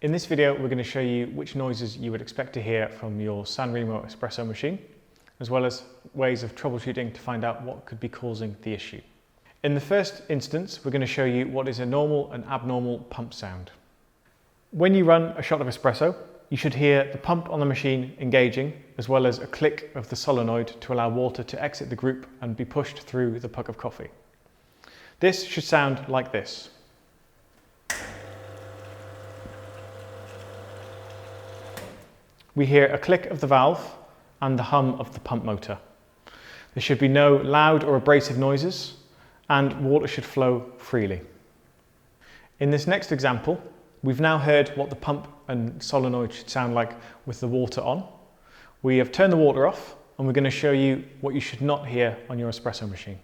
In this video, we're going to show you which noises you would expect to hear from your Sanremo Espresso machine, as well as ways of troubleshooting to find out what could be causing the issue. In the first instance, we're going to show you what is a normal and abnormal pump sound. When you run a shot of espresso, you should hear the pump on the machine engaging, as well as a click of the solenoid to allow water to exit the group and be pushed through the puck of coffee. This should sound like this. We hear a click of the valve and the hum of the pump motor. There should be no loud or abrasive noises, and water should flow freely. In this next example, we've now heard what the pump and solenoid should sound like with the water on. We have turned the water off, and we're going to show you what you should not hear on your espresso machine.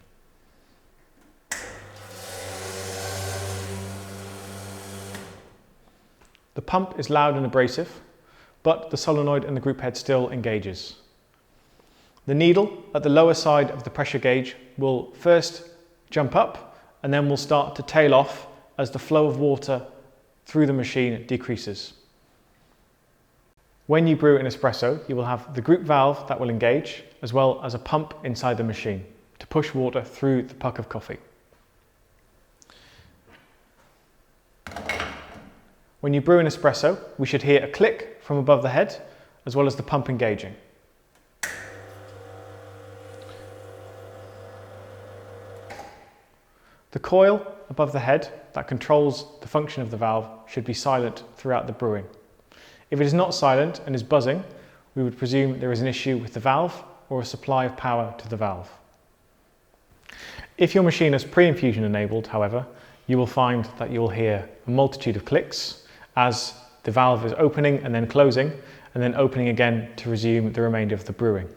The pump is loud and abrasive, but the solenoid and the group head still engages. The needle at the lower side of the pressure gauge will first jump up and then will start to tail off as the flow of water through the machine decreases. When you brew an espresso, you will have the group valve that will engage, as well as a pump inside the machine to push water through the puck of coffee. When you brew an espresso, we should hear a click from above the head, as well as the pump engaging. The coil above the head that controls the function of the valve should be silent throughout the brewing. If it is not silent and is buzzing, we would presume there is an issue with the valve or a supply of power to the valve. If your machine is preinfusion enabled, however, you will find that you will hear a multitude of clicks as the valve is opening and then closing, and then opening again to resume the remainder of the brewing.